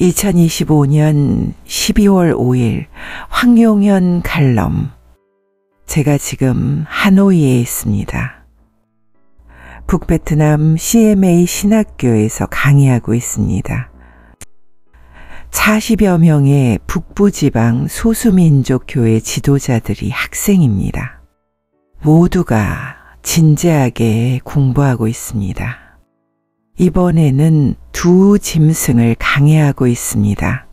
2025년 12월 5일 황용현 칼럼. 제가 지금 하노이에 있습니다. 북베트남 CMA 신학교에서 강의하고 있습니다. 40여 명의 북부지방 소수민족 교회 지도자들이 학생입니다. 모두가 진지하게 공부하고 있습니다. 이번에는 두 짐승을 강해하고 있습니다.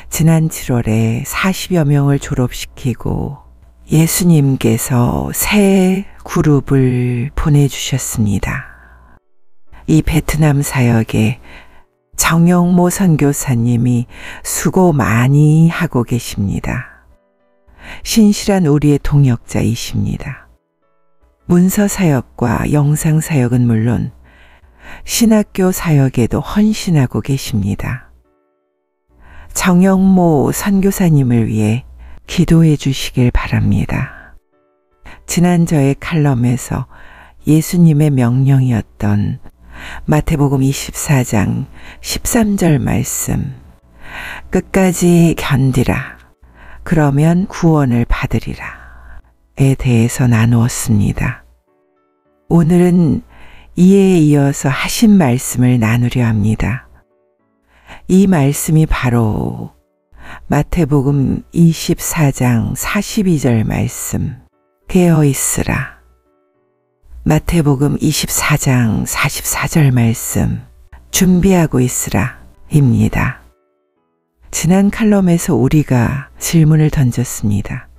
지난 7월에 40여 명을 졸업시키고 예수님께서 새 그룹을 보내주셨습니다. 이 베트남 사역에 정영모 선교사님이 수고 많이 하고 계십니다. 신실한 우리의 동역자이십니다. 문서 사역과 영상 사역은 물론 신학교 사역에도 헌신하고 계십니다. 정영모 선교사님을 위해 기도해 주시길 바랍니다. 지난 저의 칼럼에서 예수님의 명령이었던 마태복음 24장 13절 말씀, 끝까지 견디라, 그러면 구원을 받으리라 에 대해서 나누었습니다. 오늘은 이에 이어서 하신 말씀을 나누려 합니다. 이 말씀이 바로 마태복음 24장 42절 말씀, 깨어있으라. 마태복음 24장 44절 말씀, 준비하고 있으라 입니다. 지난 칼럼에서 우리가 질문을 던졌습니다.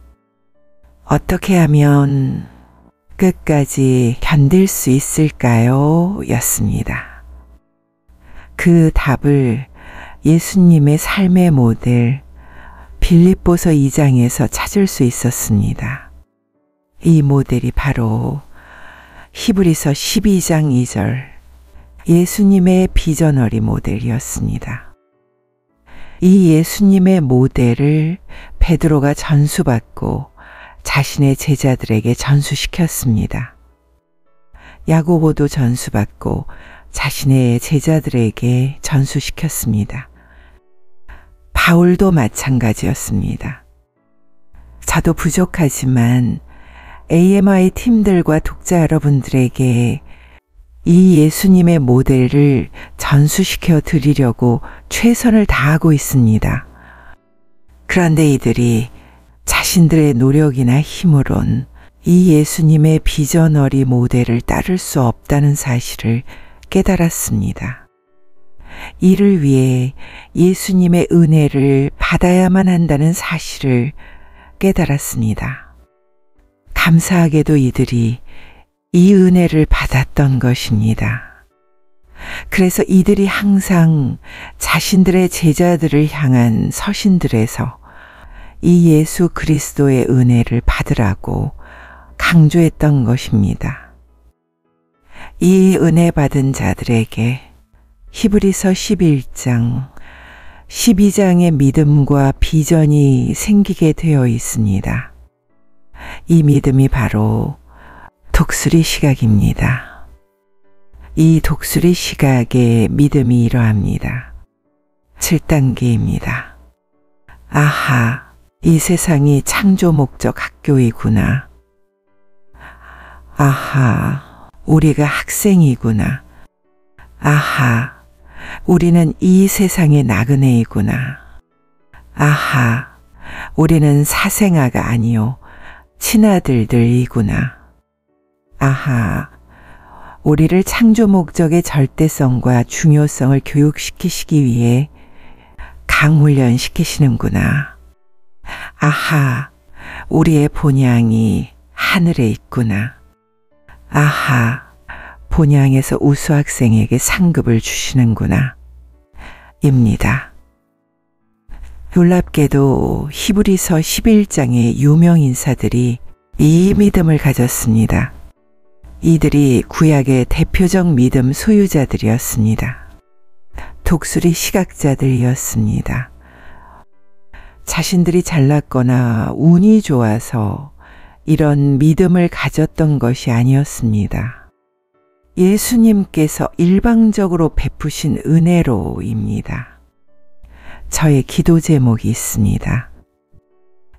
어떻게 하면 끝까지 견딜 수 있을까요? 였습니다. 그 답을 예수님의 삶의 모델 빌립보서 2장에서 찾을 수 있었습니다. 이 모델이 바로 히브리서 12장 2절 예수님의 비저너리 모델이었습니다. 이 예수님의 모델을 베드로가 전수받고 자신의 제자들에게 전수시켰습니다. 야고보도 전수받고 자신의 제자들에게 전수시켰습니다. 바울도 마찬가지였습니다. 저도 부족하지만 AMI 팀들과 독자 여러분들에게 이 예수님의 모델을 전수시켜 드리려고 최선을 다하고 있습니다. 그런데 이들이 자신들의 노력이나 힘으론 이 예수님의 비저너리 모델을 따를 수 없다는 사실을 깨달았습니다. 이를 위해 예수님의 은혜를 받아야만 한다는 사실을 깨달았습니다. 감사하게도 이들이 이 은혜를 받았던 것입니다. 그래서 이들이 항상 자신들의 제자들을 향한 서신들에서 이 예수 그리스도의 은혜를 받으라고 강조했던 것입니다. 이 은혜 받은 자들에게 히브리서 11장, 12장의 믿음과 비전이 생기게 되어 있습니다. 이 믿음이 바로 독수리 시각입니다. 이 독수리 시각의 믿음이 이러합니다. 7단계입니다. 아하, 이 세상이 창조 목적 학교이구나. 아하, 우리가 학생이구나. 아하, 우리는 이 세상의 나그네이구나. 아하, 우리는 사생아가 아니요 친아들들이구나. 아하, 우리를 창조 목적의 절대성과 중요성을 교육시키시기 위해 강훈련시키시는구나. 아하, 우리의 본향이 하늘에 있구나. 아하, 본향에서 우수학생에게 상급을 주시는구나. 입니다. 놀랍게도 히브리서 11장의 유명 인사들이 이 믿음을 가졌습니다. 이들이 구약의 대표적 믿음 소유자들이었습니다. 독수리 시각자들이었습니다. 자신들이 잘났거나 운이 좋아서 이런 믿음을 가졌던 것이 아니었습니다. 예수님께서 일방적으로 베푸신 은혜로입니다. 저의 기도 제목이 있습니다.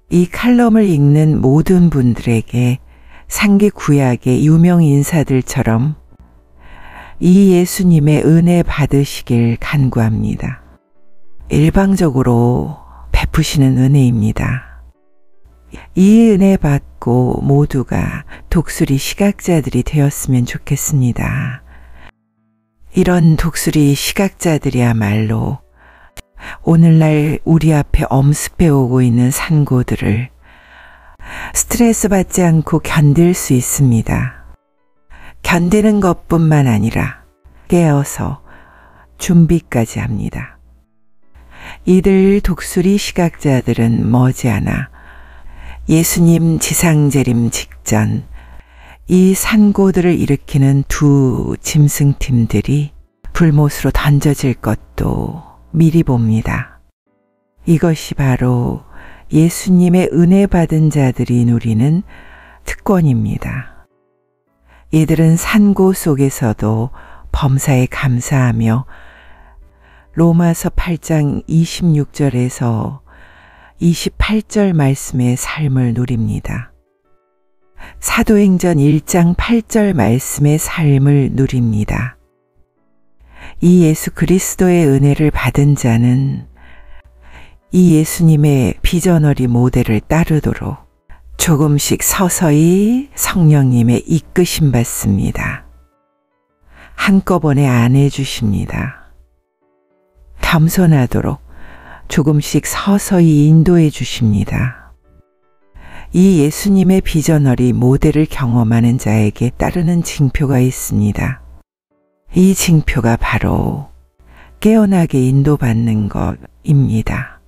이 칼럼을 읽는 모든 분들에게 상기 구약의 유명 인사들처럼 이 예수님의 은혜 받으시길 간구합니다. 일방적으로 베푸시는 은혜입니다. 이 은혜 받고 모두가 독수리 시각자들이 되었으면 좋겠습니다. 이런 독수리 시각자들이야말로 오늘날 우리 앞에 엄습해 오고 있는 산고들을 스트레스 받지 않고 견딜 수 있습니다. 견디는 것뿐만 아니라 깨어서 준비까지 합니다. 이들 독수리 시각자들은 머지않아 예수님 지상재림 직전 이 산고들을 일으키는 두 짐승팀들이 불못으로 던져질 것도 미리 봅니다. 이것이 바로 예수님의 은혜 받은 자들이 누리는 특권입니다. 이들은 산고 속에서도 범사에 감사하며 로마서 8장 26절에서 28절 말씀의 삶을 누립니다. 사도행전 1장 8절 말씀의 삶을 누립니다. 이 예수 그리스도의 은혜를 받은 자는 이 예수님의 비저너리 모델을 따르도록 조금씩 서서히 성령님의 이끄심 받습니다. 한꺼번에 안 해주십니다. 겸손하도록 조금씩 서서히 인도해 주십니다. 이 예수님의 비저너리 모델을 경험하는 자에게 따르는 징표가 있습니다. 이 징표가 바로 깨어나게 인도받는 것입니다.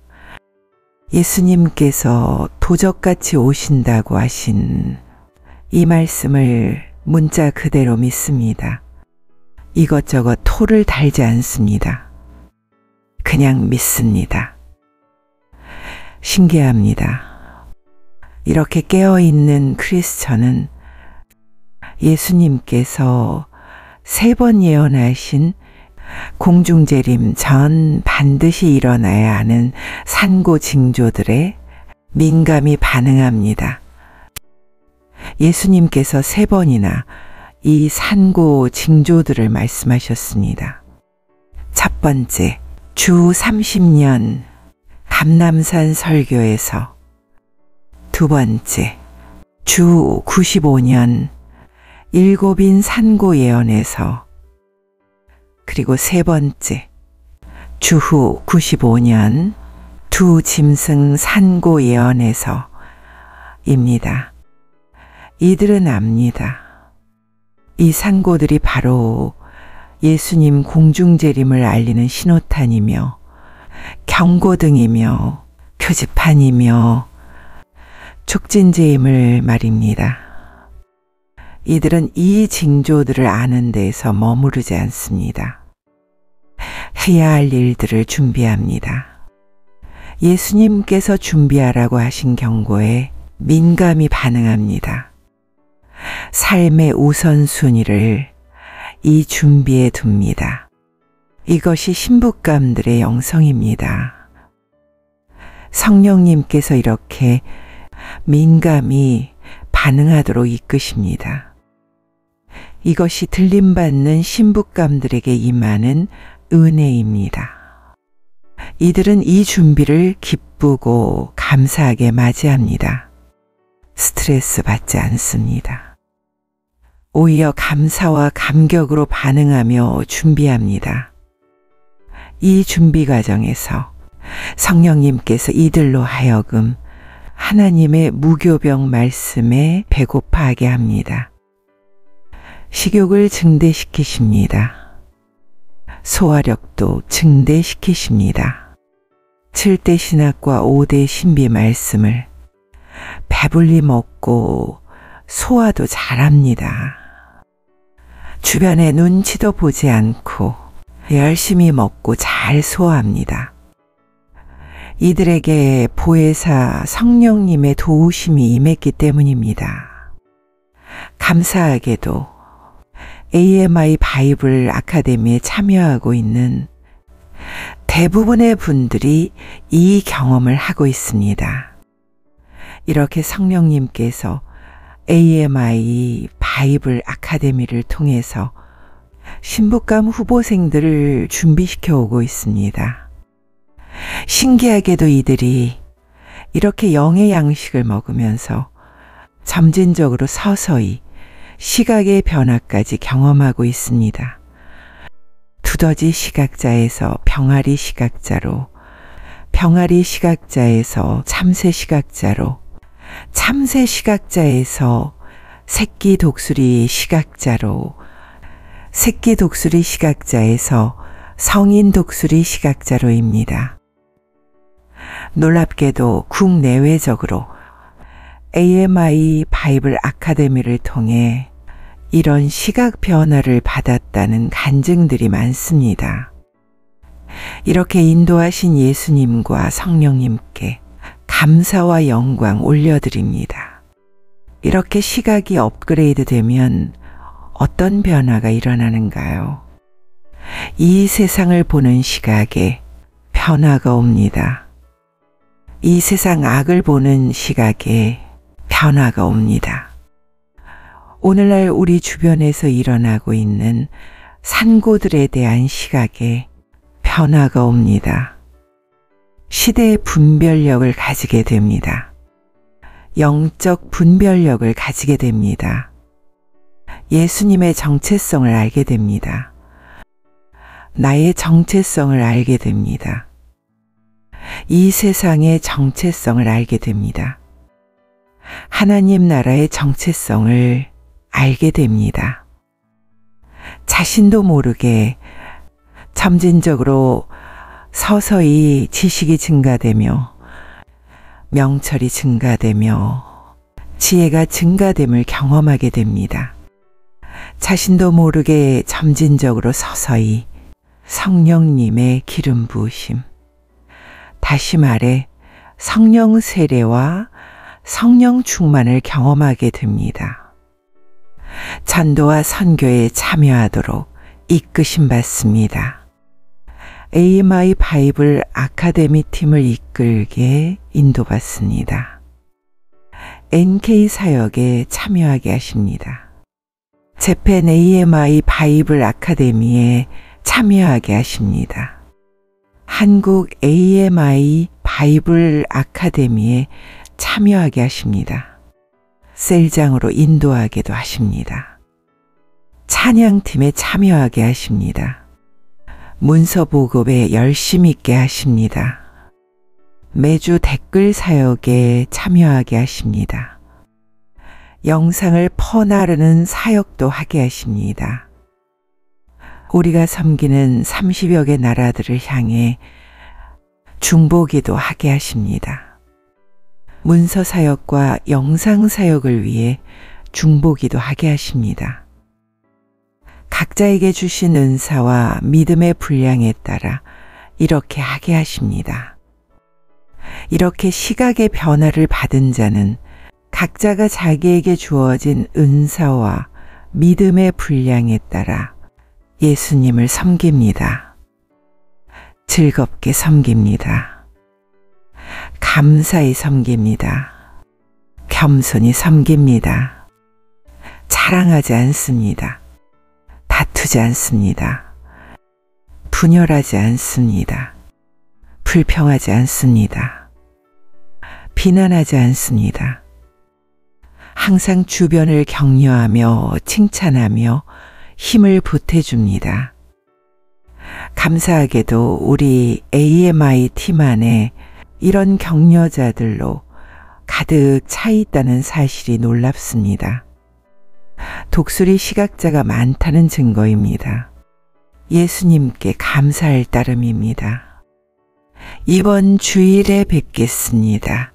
예수님께서 도적같이 오신다고 하신 이 말씀을 문자 그대로 믿습니다. 이것저것 토를 달지 않습니다. 그냥 믿습니다. 신기합니다. 이렇게 깨어있는 크리스천은 예수님께서 3번 예언하신 공중재림 전 반드시 일어나야 하는 산고 징조들에 민감히 반응합니다. 예수님께서 3번이나 이 산고 징조들을 말씀하셨습니다. 첫 번째, 주 30년 감남산 설교에서, 두 번째, 주 95년 일곱인 산고 예언에서, 그리고 세 번째, 주후 95년 두 짐승 산고 예언에서입니다. 이들은 압니다. 이 산고들이 바로 예수님 공중재림을 알리는 신호탄이며 경고등이며 표지판이며 촉진제임을 말입니다. 이들은 이 징조들을 아는 데에서 머무르지 않습니다. 해야 할 일들을 준비합니다. 예수님께서 준비하라고 하신 경고에 민감히 반응합니다. 삶의 우선순위를 이 준비에 둡니다. 이것이 신부감들의 영성입니다. 성령님께서 이렇게 민감히 반응하도록 이끄십니다. 이것이 들림받는 신부감들에게 임하는 은혜입니다. 이들은 이 준비를 기쁘고 감사하게 맞이합니다. 스트레스 받지 않습니다. 오히려 감사와 감격으로 반응하며 준비합니다. 이 준비 과정에서 성령님께서 이들로 하여금 하나님의 무교병 말씀에 배고파하게 합니다. 식욕을 증대시키십니다. 소화력도 증대시키십니다. 7대 신학과 5대 신비 말씀을 배불리 먹고 소화도 잘합니다. 주변에 눈치도 보지 않고 열심히 먹고 잘 소화합니다. 이들에게 보혜사 성령님의 도우심이 임했기 때문입니다. 감사하게도 AMI 바이블 아카데미에 참여하고 있는 대부분의 분들이 이 경험을 하고 있습니다. 이렇게 성령님께서 AMI 바이블 아카데미를 통해서 신부감 후보생들을 준비시켜 오고 있습니다. 신기하게도 이들이 이렇게 영의 양식을 먹으면서 점진적으로 서서히 시각의 변화까지 경험하고 있습니다. 두더지 시각자에서 병아리 시각자로, 병아리 시각자에서 참새 시각자로, 참새 시각자에서 새끼 독수리 시각자로, 새끼 독수리 시각자에서 성인 독수리 시각자로입니다. 놀랍게도 국내외적으로 AMI 바이블 아카데미를 통해 이런 시각 변화를 받았다는 간증들이 많습니다. 이렇게 인도하신 예수님과 성령님께 감사와 영광 올려드립니다. 이렇게 시각이 업그레이드 되면 어떤 변화가 일어나는가요? 이 세상을 보는 시각에 변화가 옵니다. 이 세상 악을 보는 시각에 변화가 옵니다. 오늘날 우리 주변에서 일어나고 있는 산고들에 대한 시각에 변화가 옵니다. 시대의 분별력을 가지게 됩니다. 영적 분별력을 가지게 됩니다. 예수님의 정체성을 알게 됩니다. 나의 정체성을 알게 됩니다. 이 세상의 정체성을 알게 됩니다. 하나님 나라의 정체성을 알게 됩니다. 자신도 모르게 점진적으로 서서히 지식이 증가되며 명철이 증가되며 지혜가 증가됨을 경험하게 됩니다. 자신도 모르게 점진적으로 서서히 성령님의 기름 부으심, 다시 말해 성령 세례와 성령 충만을 경험하게 됩니다. 전도와 선교에 참여하도록 이끄심 받습니다. AMI 바이블 아카데미 팀을 이끌게 인도받습니다. NK 사역에 참여하게 하십니다. 재팬 AMI 바이블 아카데미에 참여하게 하십니다. 한국 AMI 바이블 아카데미에 참여하게 하십니다. 셀장으로 인도하게도 하십니다. 찬양팀에 참여하게 하십니다. 문서 보급에 열심 있게 하십니다. 매주 댓글 사역에 참여하게 하십니다. 영상을 퍼나르는 사역도 하게 하십니다. 우리가 섬기는 30여 개 나라들을 향해 중보기도 하게 하십니다. 문서 사역과 영상 사역을 위해 중보기도 하게 하십니다. 각자에게 주신 은사와 믿음의 분량에 따라 이렇게 하게 하십니다. 이렇게 시각의 변화를 받은 자는 각자가 자기에게 주어진 은사와 믿음의 분량에 따라 예수님을 섬깁니다. 즐겁게 섬깁니다. 감사히 섬깁니다. 겸손히 섬깁니다. 자랑하지 않습니다. 다투지 않습니다. 분열하지 않습니다. 불평하지 않습니다. 비난하지 않습니다. 항상 주변을 격려하며 칭찬하며 힘을 보태줍니다. 감사하게도 우리 AMI 팀 안에 이런 격려자들로 가득 차 있다는 사실이 놀랍습니다. 독수리 시각자가 많다는 증거입니다. 예수님께 감사할 따름입니다. 이번 주일에 뵙겠습니다.